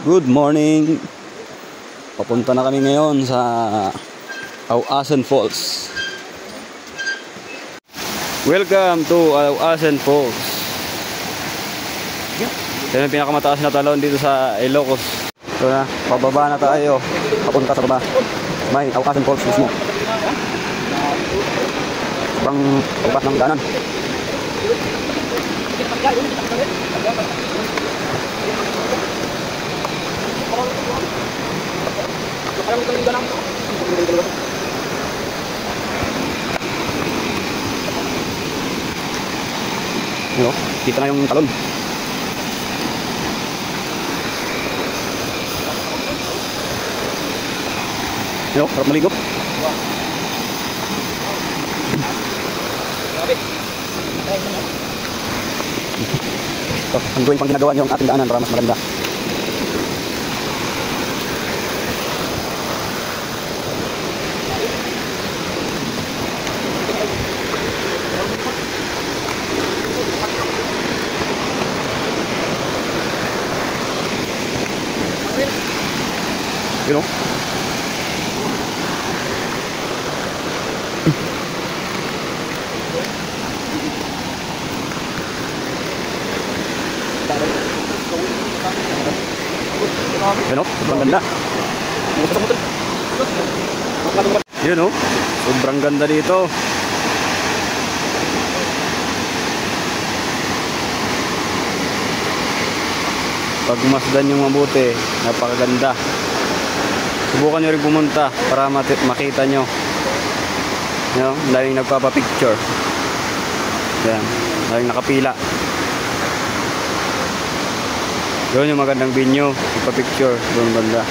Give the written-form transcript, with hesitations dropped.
Good morning. Papunta na kami ngayon sa Auasan Falls. Welcome to Auasan Falls. Yan ang pinakamataas na talon dito sa Ilocos. So na, pababa na tayo. Papunta sa baba. May Auasan Falls mismo. Sobrang pababa ng daanan. Yo, kita na yung talon. Yo, harap maligo. So, ang gawin pang ginagawa niyo ang ating daanan para mas maganda. You know? You know? Sobrang ganda. You know? Sobrang ganda dito. Pagmasdan yung mabuti, napakaganda. Subukan nyo rin pumunta para makita nyo. You know, daming nagpapapicture. Yan, daming nakapila. Doon yung magandang venue, nagpapicture, doon banda.